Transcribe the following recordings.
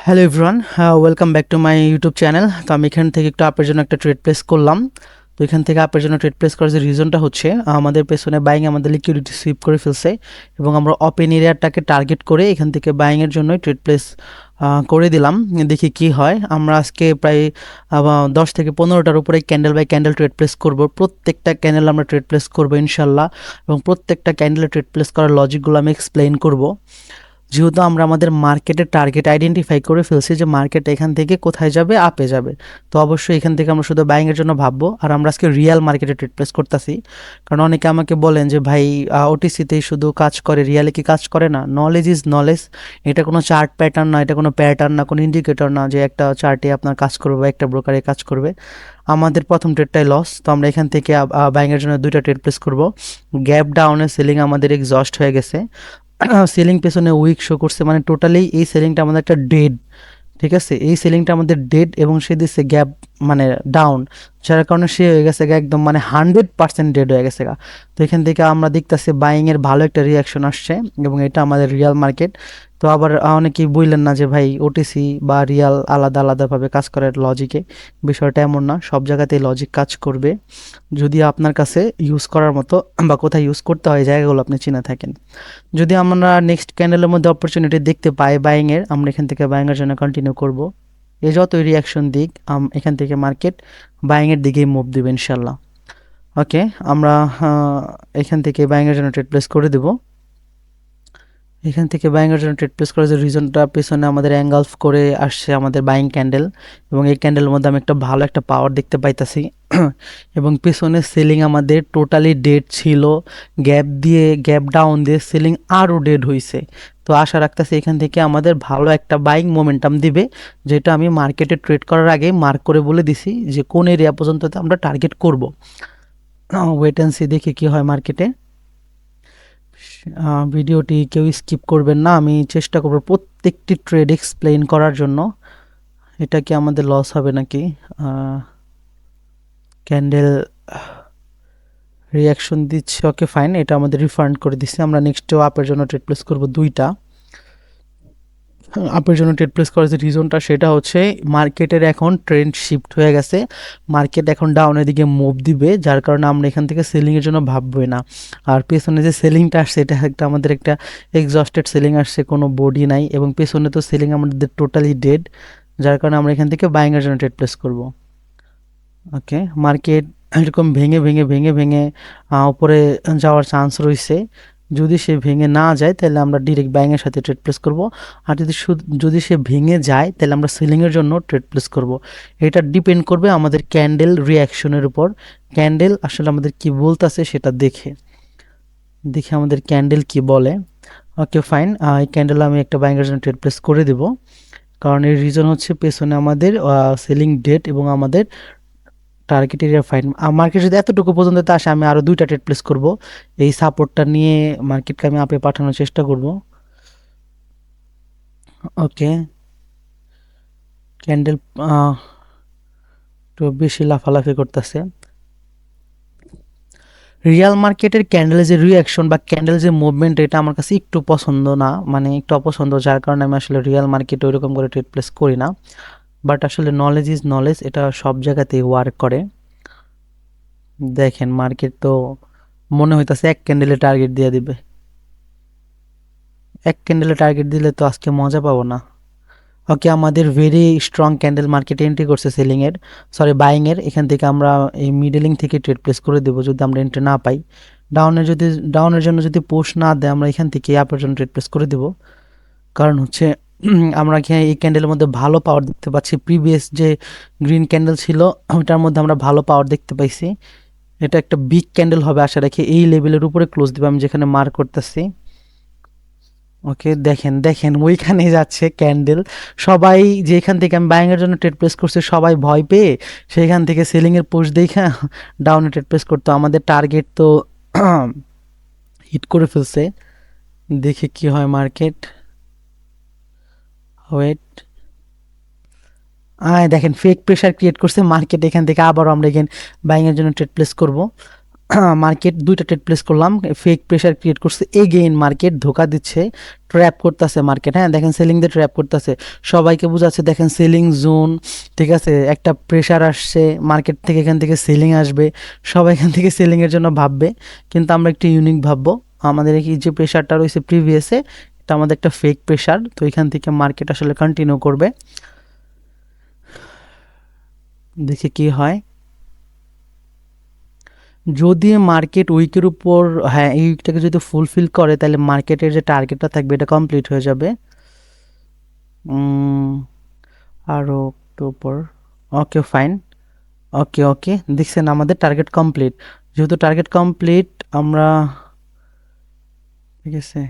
Hello everyone, welcome back to my YouTube channel. তো আমি এখান থেকে একটু আপনার জন্য একটা ট্রেড প্লেস করলাম। তো এখান থেকে আপনার জন্য ট্রেড প্লেস করার যে রিজনটা হচ্ছে, আমাদের পেছনে বাইং আমাদের লিকুইডিটি সুইপ করে ফেলছে এবং আমরা ওপেন এরিয়াটাকে টার্গেট করে এখান থেকে বাইংয়ের জন্যই ট্রেড প্লেস করে দিলাম। দেখি কি হয়। আমরা আজকে প্রায় 10 থেকে 15টার উপরে candle by candle trade place করব। প্রত্যেকটা ক্যান্ডেল আমরা ট্রেড প্লেস করবো ইনশাল্লাহ, এবং প্রত্যেকটা ক্যান্ডেলে ট্রেড প্লেস করার লজিকগুলো আমি এক্সপ্লেইন করব। যেহেতু আমরা আমাদের মার্কেটের টার্গেট আইডেন্টিফাই করে ফেলছি যে মার্কেট এখান থেকে কোথায় যাবে, আপে যাবে, তো অবশ্যই এখান থেকে আমরা শুধু বাইংয়ের জন্য ভাববো। আর আমরা আজকে রিয়াল মার্কেটে ট্রেড প্লেস করতেছি, কারণ অনেকে আমাকে বলেন যে ভাই ওটিসিতেই শুধু কাজ করে, রিয়ালে কি কাজ করে না? Knowledge is knowledge. এটা কোনো চার্ট প্যাটার্ন না, এটা কোনো প্যাটার্ন না, কোনো ইন্ডিকেটর না যে একটা চার্টে আপনার কাজ করবে বা একটা ব্রোকারে কাজ করবে। আমাদের প্রথম ট্রেডটাই লস, তো আমরা এখান থেকে বাইংয়ের জন্য দুইটা ট্রেড প্লেস করব। গ্যাপ ডাউনের সেলিং আমাদের এক্সস্ট হয়ে গেছে, সেলিং পেছনে উইক শো করছে, মানে টোটালি এই সেলিংটা আমাদের একটা ডেড। ঠিক আছে, এই সেলিংটা আমাদের ডেড এবং সে দিচ্ছে গ্যাপ মানে ডাউন, যার কারণে সে হয়ে গেছে একদম মানে 100% ডেড হয়ে গেছে। তো এখান থেকে আমরা দেখতেছি বাইং এর ভালো একটা রিয়াকশন আসছে এবং এটা আমাদের রিয়াল মার্কেট। তো আবার অনেকেই বললেন না যে ভাই ওটিসি বা রিয়াল আলাদা আলাদাভাবে কাজ করার লজিকে, বিষয়টা এমন না, সব জায়গাতেই লজিক কাজ করবে যদি আপনার কাছে ইউজ করার মতো বা কোথায় ইউজ করতে হয় জায়গাগুলো আপনি চিনে থাকেন। যদি আমরা নেক্সট ক্যান্ডেলের মধ্যে অপরচুনিটি দেখতে পাই বাইংয়ের, আমরা এখান থেকে বাইংয়ের জন্য কন্টিনিউ করব। এ যতই রিয়াকশন দিক, এখান থেকে মার্কেট বাইংয়ের দিকেই মুভ দেবে ইনশাল্লাহ। ওকে, আমরা এখান থেকে বাইংয়ের জন্য ট্রেড প্লেস করে দেব। এখান থেকে বাইংয়ের জন্য ট্রেড প্লেস করার যে রিজনটা, পেছনে আমাদের অ্যাঙ্গলফ করে আসছে আমাদের বাইং ক্যান্ডেল, এবং এই ক্যান্ডেলের মধ্যে আমি একটা ভালো একটা পাওয়ার দেখতে পাইতাছি এবং পেছনে সেলিং আমাদের টোটালি ডেড ছিল, গ্যাপ ডাউন দিয়ে সেলিং আরও ডেড হয়েছে। তো আশা রাখতেছি এখান থেকে আমাদের ভালো একটা বাইং মোমেন্টাম দিবে, যেটা আমি মার্কেটে ট্রেড করার আগে মার্ক করে বলে দিছি যে কোন এরিয়া পর্যন্ত আমরা টার্গেট করব। ওয়েট অ্যান্ড সি, দেখি কি হয় মার্কেটে। ভিডিওটি কেউ স্কিপ করবেন না, আমি চেষ্টা করব প্রত্যেকটি ট্রেড এক্সপ্লেইন করার জন্য। এটা কি আমাদের লস হবে নাকি? ক্যান্ডেল রিয়াকশন দিচ্ছে, ওকে ফাইন, এটা আমাদের রিফান্ড করে দিচ্ছে। আমরা নেক্সটেও আপের জন্য ট্রেড প্লেস করব দুইটা। আপের জন্য ট্রেড প্লেস করার যে রিজনটা, সেটা হচ্ছে মার্কেটের এখন ট্রেন্ড শিফট হয়ে গেছে, মার্কেট এখন ডাউনের দিকে মুভ দিবে, যার কারণে আমরা এখান থেকে সেলিংয়ের জন্য ভাববোই না। আর পেছনে যে সেলিংটা আসছে, এটা একটা আমাদের একটা এক্সস্টেড সেলিং আসছে, কোনো বডি নাই, এবং পেছনে তো সেলিং আমাদের টোটালি ডেড, যার কারণে আমরা এখান থেকে বাইংয়ের জন্য ট্রেড প্লেস করব। ওকে, মার্কেট এরকম ভেঙে ভেঙে ভেঙে ভেঙে উপরে যাওয়ার চান্স রয়েছে। যদি সে ভেঙে না যায় তাহলে আমরা ডিরেক্ট বাইংয়ের সাথে ট্রেড প্লেস করব। আর যদি সে ভেঙে যায় তাহলে আমরা সেলিংয়ের জন্য ট্রেড প্লেস করব। এটা ডিপেন্ড করবে আমাদের ক্যান্ডেল রিয়াকশনের উপর। ক্যান্ডেল আসলে আমাদের কি বলতেছে সেটা দেখে দেখে আমাদের ক্যান্ডেল কি বলে। ওকে ফাইন, এই ক্যান্ডেল আমি একটা বাইংয়ের জন্য ট্রেড প্লেস করে দেব, কারণ এর রিজন হচ্ছে পেছনে আমাদের সেলিং ডেট এবং আমাদের টার্গেট এরিয়া ফাইন। মার্কেট যদি এতটুকু পর্যন্ত আসে, আমি আরও দুইটা ট্রেড প্লেস করব। এই সাপোর্টটা নিয়ে মার্কেটকে আমি আপে পাঠানোর চেষ্টা করব। ওকে, ক্যান্ডেল একটু বেশি লাফালাফি করতেছে। রিয়াল মার্কেটের ক্যান্ডেলের যে রিয়াকশন বা ক্যান্ডেল যে মুভমেন্ট, এটা আমার কাছে একটু পছন্দ না, মানে একটু অপছন্দ, যার কারণে আমি আসলে রিয়াল মার্কেটে ওইরকম করে ট্রেড প্লেস করি না। বাট আসলে নলেজ ইজ নলেজ, এটা সব জায়গাতেই ওয়ার্ক করে। দেখেন মার্কেট তো মনে হইতাছে এক ক্যান্ডেলে টার্গেট দিয়ে দিবে। এক ক্যান্ডেলে টার্গেট দিলে তো আজকে মজা পাবো না। ওকে, আমাদের ভেরি স্ট্রং ক্যান্ডেল মার্কেটে এন্ট্রি করছে সেলিংয়ের, সরি বাইংয়ের। এখান থেকে আমরা এই মিডলিং থেকে ট্রেড প্লেস করে দেবো যদি আমরা এন্ট্রি না পাই। ডাউনের জন্য যদি পোস্ট না দেয়, আমরা এখান থেকে আপের জন্য ট্রেড প্লেস করে দেবো। কারণ হচ্ছে আমরা এখানে এই ক্যান্ডেলের মধ্যে ভালো পাওয়ার দেখতে পাচ্ছি। প্রিভিয়াস যে গ্রিন ক্যান্ডেল ছিল ওটার মধ্যে আমরা ভালো পাওয়ার দেখতে পাইছি। এটা একটা বিগ ক্যান্ডেল হবে আশা রাখি, এই লেভেলের উপরে ক্লোজ দেবে আমি যেখানে মার্ক করতেছি। ওকে, দেখেন দেখেন ওইখানে যাচ্ছে ক্যান্ডেল। সবাই যেখান থেকে আমি বাইং এর জন্য ট্রেড প্লেস করছি, সবাই ভয় পেয়ে সেখান থেকে সেলিং এর পোস্ট দেখা ডাউনে ট্রেড প্লেস করতো। আমাদের টার্গেট তো হিট করে ফেলছে। দেখি কি হয় মার্কেট। ওয়েট, দেখেন ফেক প্রেশার ক্রিয়েট করছে মার্কেট, এখান থেকে আবারও আমরা এখানে বাইং এর জন্য ট্রেড প্লেস করব। মার্কেট দুইটা ট্রেড প্লেস করলাম, ফেক প্রেসার ক্রিয়েট করছে, এগেইন মার্কেট ধোকা দিচ্ছে, ট্র্যাপ করতেছে মার্কেট। হ্যাঁ দেখেন সেলিং দিয়ে ট্র্যাপ করতেছে, সবাইকে বোঝাচ্ছে দেখেন সেলিং জোন, ঠিক আছে, একটা প্রেসার আসছে মার্কেট থেকে, এখান থেকে সেলিং আসবে, সবাই এখান থেকে সেলিংয়ের জন্য ভাববে, কিন্তু আমরা একটু ইউনিক ভাববো। আমাদের এই যে প্রেসারটা রয়েছে প্রিভিয়াসে, এটা আমাদের একটা ফেক প্রেসার, তো এখান থেকে মার্কেট আসলে কন্টিনিউ করবে, দেখি কি হয়। যদি মার্কেট উইকের উপর, হ্যাঁ এই উইকটাকে যদি ফুলফিল করে তাহলে মার্কেটের যে টার্গেটটা থাকবে এটা কমপ্লিট হয়ে যাবে। আরও একটু উপর, ওকে ফাইন, ওকে ওকে, দেখছেন আমাদের টার্গেট কমপ্লিট। যেহেতু টার্গেট কমপ্লিট আমরা, ঠিক আছে,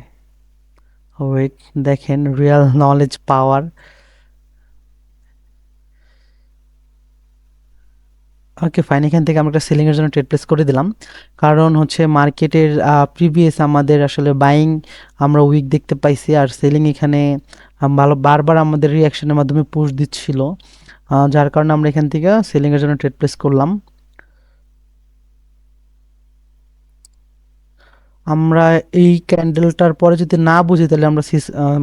ওয়েট, দেখেন রিয়েল নলেজ পাওয়ার। ওকে ফাইন, এখান থেকে আমরা একটা সেলিংয়ের জন্য ট্রেড প্লেস করে দিলাম, কারণ হচ্ছে মার্কেটের প্রিভিয়াস আমাদের আসলে বাইং আমরা উইক দেখতে পাইছি, আর সেলিং এখানে ভালো বারবার আমাদের রিয়াকশনের মাধ্যমে পুশ দিচ্ছিল, যার কারণে আমরা এখান থেকে সেলিংয়ের জন্য ট্রেড প্লেস করলাম। আমরা এই ক্যান্ডেলটার পরে যদি না বুঝি তাহলে আমরা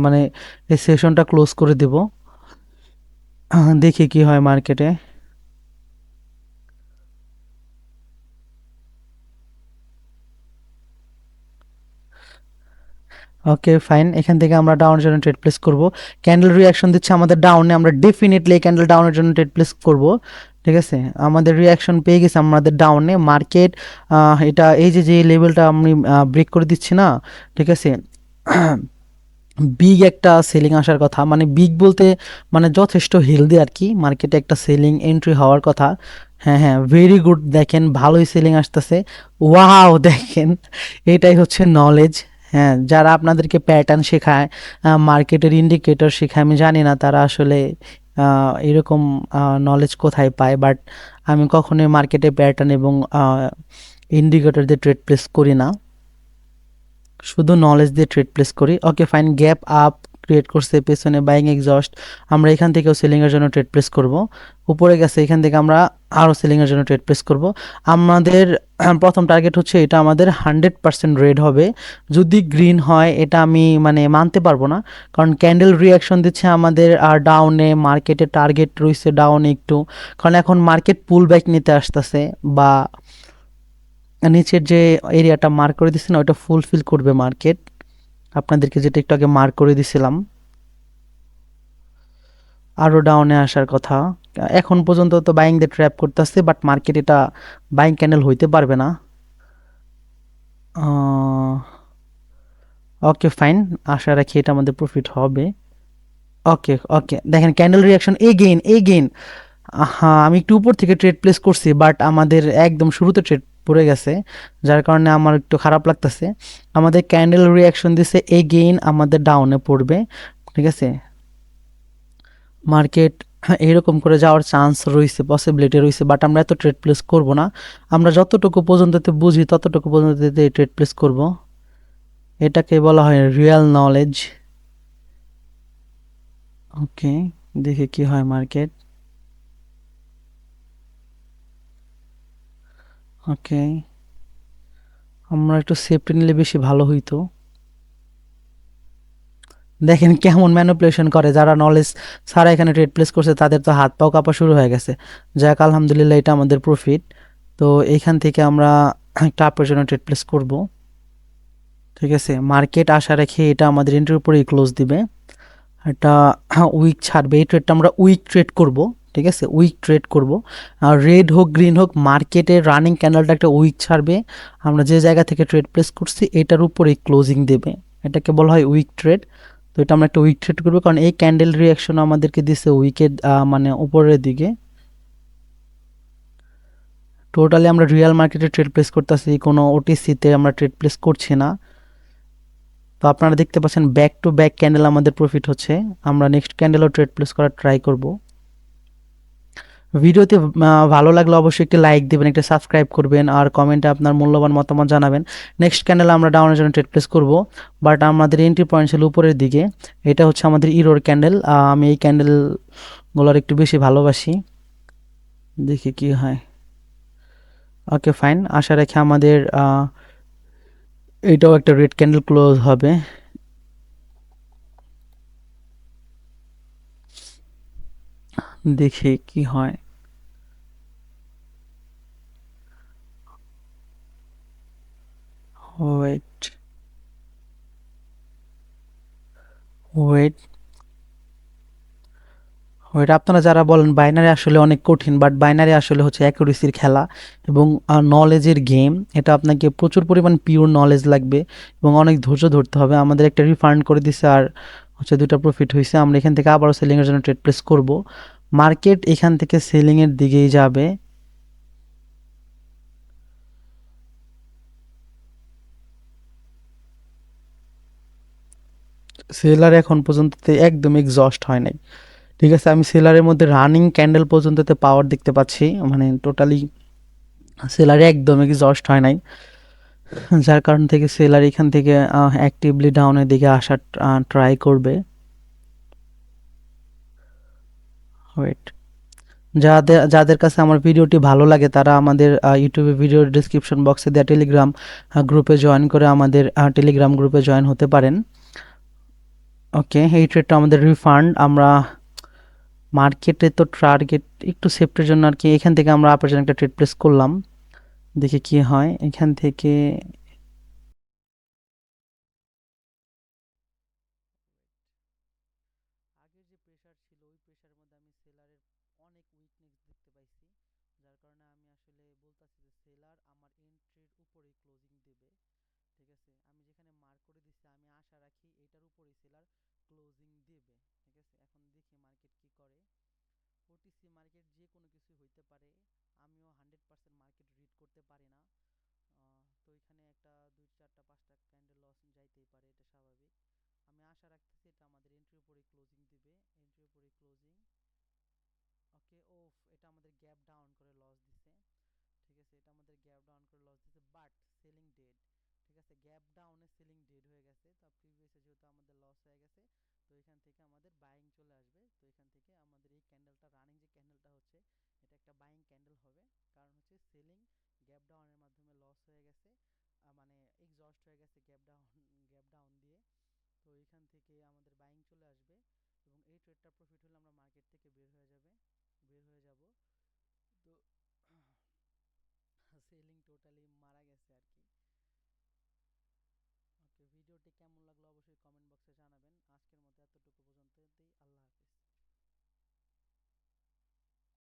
মানে এই সেশনটা ক্লোজ করে দেব, দেখি কি হয় মার্কেটে। ওকে ফাইন, এখান থেকে আমরা ডাউনের জন্য ট্রেড প্লেস করব, ক্যান্ডেল রিয়াকশন দিচ্ছে আমাদের ডাউনে, আমরা ডেফিনেটলি এই ক্যান্ডেল ডাউনের জন্য ট্রেড প্লেস করব, ঠিক আছে। আমাদের রিয়াকশন পেয়ে গেছে আমাদের ডাউনে মার্কেট, এটা এই যে যে লেভেলটা আমি ব্রেক করে দিচ্ছি না, ঠিক আছে, বিগ একটা সেলিং আসার কথা, মানে বিগ বলতে মানে যথেষ্ট হেলদি আর কি, মার্কেটে একটা সেলিং এন্ট্রি হওয়ার কথা। হ্যাঁ হ্যাঁ, ভেরি গুড, দেখেন ভালোই সেলিং আসতেছে, ওয়াও দেখেন, এটাই হচ্ছে নলেজ। হ্যাঁ, যারা আপনাদেরকে প্যাটার্ন শেখায়, মার্কেটের ইন্ডিকেটর শেখায়, আমি জানি না তারা আসলে এরকম নলেজ কোথায় পায়, বাট আমি কখনোই মার্কেটে প্যাটার্ন এবং ইন্ডিকেটর দিয়ে ট্রেড প্লেস করি না, শুধু নলেজ দিয়ে ট্রেড প্লেস করি। Okay fine, gap up create করছে পেছনে, বাইং এক্সস্ট, আমরা এখান থেকেও সেলিংয়ের জন্য ট্রেড প্লেস করব, উপরে গেছে এখান থেকে আমরা আরও সেলিংয়ের জন্য ট্রেড প্লেস করব। আমাদের প্রথম টার্গেট হচ্ছে এটা আমাদের 100% রেড হবে, যদি গ্রিন হয় এটা আমি মানে মানতে পারবো না, কারণ ক্যান্ডেল রিয়াকশন দিচ্ছে আমাদের আর ডাউনে, মার্কেটে টার্গেট রয়েছে ডাউনে একটু, কারণ এখন মার্কেট পুল ব্যাক নিতে আসতেছে, বা নিচের যে এরিয়াটা মার্ক করে দিচ্ছি না ওটা ফুলফিল করবে মার্কেট, আপনাদেরকে যেটা একটু আগে মার্ক করে দিছিলাম, আরও ডাউনে আসার কথা। এখন পর্যন্ত তো বাইং দিয়ে ট্র্যাপ করতেছে, বাট মার্কেট এটা বাইং ক্যান্ডেল হইতে পারবে না। ওকে ফাইন, আশা রাখি এটা আমাদের প্রফিট হবে। ওকে ওকে, দেখেন ক্যান্ডেল রিয়াকশন এগেইন এগেইন, হ্যাঁ আমি একটু উপর থেকে ট্রেড প্লেস করছি, বাট আমাদের একদম শুরুতে ট্রেড পড়ে গেছে, যার কারণে আমার একটু খারাপ লাগতেছে। আমাদের ক্যান্ডেল রিয়াকশন দিছে এগেইন আমাদের ডাউনে পড়বে, ঠিক আছে, মার্কেট এরকম করে যাওয়ার চান্স রয়েছে, পসিবিলিটি রয়েছে, বাট আমরা এত ট্রেড প্লেস করব না, আমরা যতটুকু পর্যন্ত বুঝি ততটুকু পর্যন্ত ট্রেড প্লেস করব, এটাকে বলা হয় রিয়েল নলেজ। ওকে, দেখি কি হয় মার্কেট। ওকে, আমরা একটু সেফটি নিলে বেশি ভালো হইতো। দেখেন কেমন ম্যানিপুলেশন করে, যারা নলেজ ছাড়া এখানে ট্রেড প্লেস করছে তাদের তো হাত পাও কাঁপা শুরু হয়ে গেছে। যাক আলহামদুলিল্লাহ, এটা আমাদের প্রফিট। তো এইখান থেকে আমরা একটা আপের জন্য ট্রেড প্লেস করব, ঠিক আছে, মার্কেট আশা রেখে এটা আমাদের এন্ট্রির উপরেই ক্লোজ দিবে, এটা উইক ছাড়বে, এই ট্রেডটা আমরা উইক ট্রেড করব, ঠিক আছে, উইক ট্রেড করব, আর রেড হোক গ্রিন হোক মার্কেটের রানিং ক্যান্ডেলটা একটা উইক ছাড়বে, আমরা যে জায়গা থেকে ট্রেড প্লেস করছি এটার উপরেই ক্লোজিং দেবে, এটাকে বলা হয় উইক ট্রেড। তো এটা আমরা একটা উইক ট্রেড করবো, কারণ এই ক্যান্ডেল রিয়াকশন আমাদেরকে দিচ্ছে উইকের মানে উপরের দিকে। টোটালি আমরা রিয়েল মার্কেটে ট্রেড প্লেস করতেছি, কোনো ওটিসিতে আমরা ট্রেড প্লেস করছি না। তো আপনারা দেখতে পাচ্ছেন ব্যাক টু ব্যাক ক্যান্ডেল আমাদের প্রফিট হচ্ছে, আমরা নেক্সট ক্যান্ডেলও ট্রেড প্লেস করার ট্রাই করব। ভিডিওতে ভালো লাগলে অবশ্যই একটি লাইক দিবেন, একটা সাবস্ক্রাইব করবেন, আর কমেন্টে আপনার মূল্যবান মতামত জানাবেন। নেক্সট ক্যান্ডেল আমরা ডাউনের জন্য ট্রেড প্লেস করব, বাট আমাদের এন্ট্রি পয়েন্ট ছিল উপরের দিকে, এটা হচ্ছে আমাদের ইরোর ক্যান্ডেল, আমি এই ক্যান্ডেলগুলোর একটু বেশি ভালোবাসি, দেখি কি হয়। ওকে ফাইন, আশা রাখি আমাদের এটাও একটা রেড ক্যান্ডেল ক্লোজ হবে। দেখি কি হয়। ওয়েট, ওয়েট, ওয়েট, আপনারা যারা বলেন বাইনারি আসলে অনেক কঠিন, বাট বাইনারি আসলে হচ্ছে অ্যাকুরেসির খেলা এবং নলেজের গেম। এটা আপনাকে প্রচুর পরিমাণ পিওর নলেজ লাগবে এবং অনেক ধৈর্য ধরতে হবে। আমাদের একটা রিফান্ড করে দিছে আর হচ্ছে 2টা প্রফিট হইছে। আমরা এখান থেকে আবারও সেলিংয়ের জন্য ট্রেড প্লেস করব। মার্কেট এখান থেকে সেলিংয়ের দিকেই যাবে। সেলার এখন পর্যন্ত একদম এক্সস্ট হয় নাই। ঠিক আছে, আমি সেলারের মধ্যে রানিং ক্যান্ডেল পর্যন্ততে পাওয়ার দেখতে পাচ্ছি, মানে টোটালি সেলারে একদম এক্সস্ট হয় নাই। যার কারণ থেকে সেলার এখান থেকে অ্যাক্টিভলি ডাউনের দিকে আসার ট্রাই করবে। ওয়েট, যাদের যাদের কাছে আমার ভিডিওটি ভালো লাগে তারা আমাদের ইউটিউবে ভিডিওর ডিসক্রিপশন বক্সে দেওয়া টেলিগ্রাম গ্রুপে জয়েন করে আমাদের টেলিগ্রাম গ্রুপে জয়েন হতে পারেন। ওকে, এই ট্রেডটা আমাদের রিফান্ড। আমরা মার্কেটে তো টার্গেট একটু সেফটির জন্য আর কি এখান থেকে আমরা আপনার জন্য একটা ট্রেড প্লেস করলাম। দেখি কি হয় এখান থেকে। আগের যে প্রেসার ছিল ওই প্রেসারের মধ্যে আমি সেলারের অনেক উইকনেস দেখতে পাইছি, যার কারণে আমি আসলে বলতাছি যে সেলার আমার এন্ট্রির উপরেই ক্লোজিং দেবে। ঠিক আছে, আমি যেখানে মার্ক করে দিছি আমি আশা রাখি এটার উপরেই সেলার ক্লোজিং দেবে। ঠিক আছে, এখন দেখি মার্কেট কি করে। ওটিসি মার্কেট যে কোনো কিছু হইতে পারে, আমিও 100% মার্কেট রিড করতে পারি না। তো এখানে একটা 2 4টা 5টা ক্যান্ডেল লস যাইতেই পারে, এটা স্বাভাবিক। আমি আশা রাখতেছি এটা আমাদের এন্ট্রির উপরে ক্লোজিং দিবে, এন্ট্রির উপরে ক্লোজিং। ওকে, ওফ, এটা আমাদের গ্যাপ ডাউন করে লস দিছে। ঠিক আছে, এটা আমাদের গ্যাপ ডাউন করে লস দিছে, বাট সেলিং ডেড। ঠিক আছে, গ্যাপ ডাউনে সেলিং ডেড হয়ে গেছে। তো প্রিভিয়াসে যেহেতু আমাদের লস হয়ে গেছে, তো এখান থেকে আমাদের বাইং চলে আসবে। তো এখান থেকে আমাদের এই ক্যান্ডেলটা, রানিং যে ক্যান্ডেলটা হচ্ছে, এটা একটা বাইং ক্যান্ডেল হবে। কারণ হচ্ছে সেলিং গ্যাপ ডাউনের মাধ্যমে লস হয়ে গেছে, মানে এক্সস্ট হয়ে গেছে গ্যাপ ডাউন দিয়ে। তো এখান থেকে আমাদের বাইং চলে আসবে এবং এই ট্রেডটা প্রফিট হলে আমরা মার্কেট থেকে বের হয়ে যাব। তো সেলিং টোটালি মারা গেছে আর কি। ওকে, ভিডিওটি কেমন লাগলো অবশ্যই কমেন্ট বক্সে জানাবেন। আজকের মতো এতটুকু পর্যন্তই, আল্লাহ হাফিজ।